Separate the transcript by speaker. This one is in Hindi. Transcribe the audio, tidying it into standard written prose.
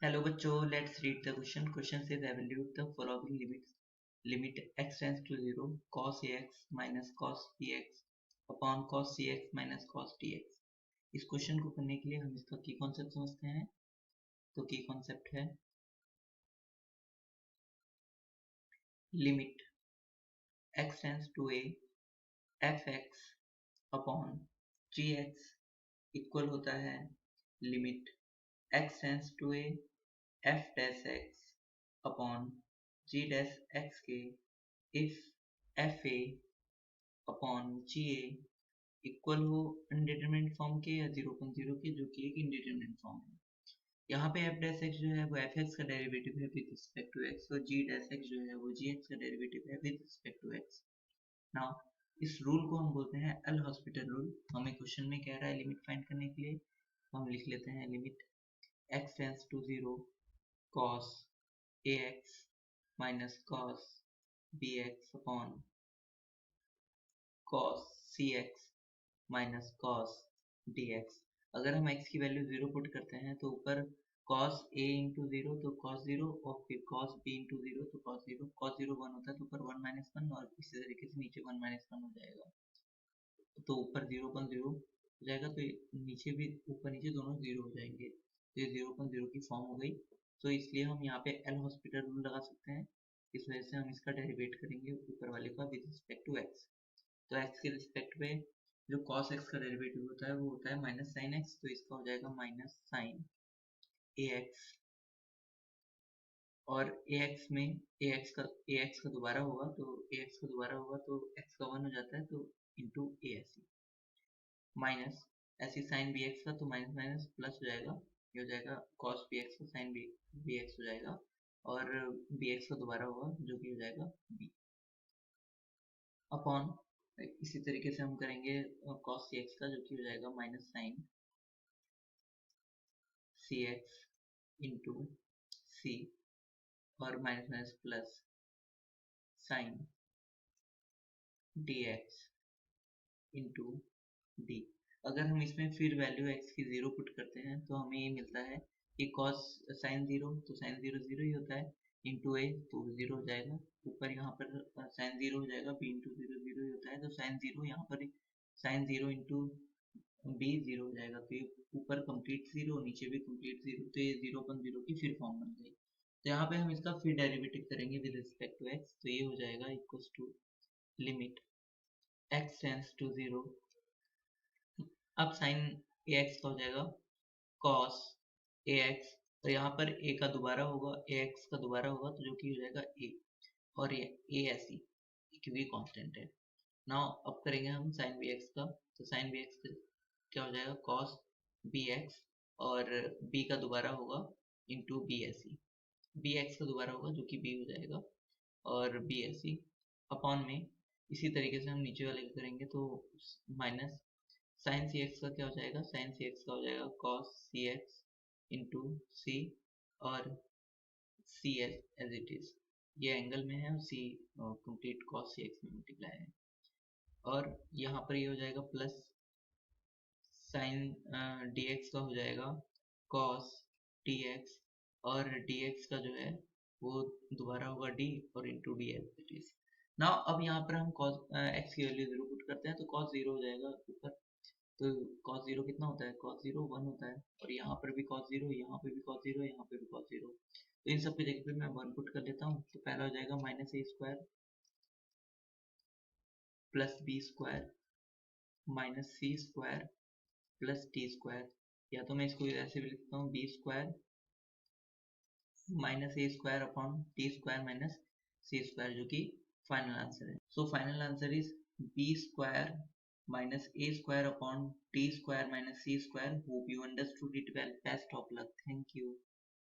Speaker 1: हेलो बच्चों, let's read the question. Question से evaluate the following limits. Limit x tends to 0 cos ax minus cos bx upon cos cx minus cos dx. इस क्वेश्चन को करने के लिए हम इसका की कॉन्सेप्ट समझते हैं। तो की कॉन्सेप्ट है limit x tends to a fx upon gx equal होता है limit x tends to a f dash x upon g dash x के if fa upon g a equal हो अनडिटरमिनेट फॉर्म के या 0.0 के, जो कि एक इंडिटरमिनेट फॉर्म है। यहाँ पे एफ डैश एक्स जो है वो एफ एक्स का डेरिवेटिव है विद रिस्पेक्ट टू एक्स, और जी डैश एक्स जो है वो जी एक्स का डेरिवेटिव है with respect to x. Now इस रूल को हम बोलते हैं एल हॉस्पिटल रूल। हमें क्वेश्चन में कह रहा है लिमिट फाइंड करने के लिए, हम लिख लेते हैं limit x tends to 0 cos ax minus cos bx upon cos cx minus cos dx। अगर हम x की वैल्यू 0 पुट करते हैं तो ऊपर cos a इंटू 0 तो cos 0, और फिर cos b इंटू 0 तो cos 0। cos 0 1 होता है तो ऊपर 1 माइनस 1, और इसी तरीके से नीचे 1 माइनस 1 हो जाएगा। तो ऊपर 0.0 हो जाएगा, तो नीचे भी ऊपर नीचे दोनों 0 हो जाएंगे, तो ये 0.0 की फॉर्म हो गई। तो इसलिए हम यहाँ पे एल हॉस्पिटल रूल लगा सकते हैं। इस वजह से हम इसका डेरिवेट करेंगे ऊपर वाले का विद रिस्पेक्ट टू एक्स। तो एक्स के रिस्पेक्ट में जो cos x का डेरिवेटिव होता है वो होता है माइनस साइन एक्स, तो इसका हो जाएगा माइनस साइन ए एक्स, और ax में ax का दोबारा होगा, तो ax का दोबारा होगा तो x का 1 हो जाता है, तो इंटू ए ऐसी माइनस ऐसी साइन बी एक्स का, तो माइनस माइनस प्लस हो जाएगा, ये हो जाएगा cos बी एक्स का साइन बी एक्स हो जाएगा, और बी एक्स का दोबारा होगा जो कि हो जाएगा b अपॉन। इसी तरीके से हम करेंगे cos सी एक्स का, जो कि हो जाएगा माइनस साइन सी एक्स इंटू सी, और minus minus plus sign D x into D. अगर हम इसमें फिर वैल्यू x की 0 पुट करते हैं तो हमें ये मिलता है कि cos साइन 0, तो साइन 0 0 ही होता है, इंटू ए तो 0 हो जाएगा। ऊपर यहाँ पर साइन 0 हो जाएगा, b इंटू 0 0 ही होता है, तो साइन 0 यहाँ पर साइन 0 इंटू बी 0 हो जाएगा, तो ये ऊपर कंप्लीट 0 नीचे भी कंप्लीट 0, तो ये 0.0 की फिर फॉर्म बन गई। तो यहाँ पे हम इसका फिर डेरिवेटिव करेंगे विद रिस्पेक्ट टू एक्स, तो ये हो जाएगा equals to limit x tends to 0। अब साइन ए एक्स का हो जाएगा cos ए एक्स, तो यहाँ पर a का दोबारा होगा, ए एक्स का दोबारा होगा, तो जो कि हो जाएगा a, और ये a ऐसी क्योंकि कांस्टेंट है। नाउ अब करेंगे हम साइन बी एक्स का, तो साइन बी एक्स क्या हो जाएगा cos बी एक्स, और b का दोबारा होगा इंटू बी ऐसी, बी एक्स का दोबारा होगा जो कि b हो जाएगा, और बी ऐसी अपॉन में इसी तरीके से हम नीचे वाले का करेंगे, तो माइनस साइन सी एक्स का क्या हो जाएगा, साइन सी एक्स का हो जाएगा cos सी एक्स इंटू सी, और सी एज इट इज, ये एंगल में है, और सी कंप्लीट cos सी एक्स में मल्टीप्लाई है, और यहाँ पर ये हो जाएगा प्लस साइन डी एक्स का हो जाएगा cos डी एक्स, और डी एक्स का जो है वो दोबारा होगा d, और into d as it is. Now अब यहाँ पर हम cos x की वैल्यू 0 पुट करते हैं, तो cos 0 हो जाएगा ऊपर, तो cos 0 कितना होता है, cos 0 1 होता है, और यहाँ पर भी cos 0, यहाँ पे भी cos 0, यहाँ पे भी cos 0, तो इन सब की जगह पे मैं 1 पुट कर देता हूँ, तो पहला हो जाएगा minus A square plus B square minus C square plus T square, या तो मैं इसको ऐसे भी लिखता हूँ B square minus A square upon T square minus C square, जो कि फाइनल आंसर है। So final answer is B square minus a square upon t square minus c square. Hope you understood it well. Best of luck. Thank you.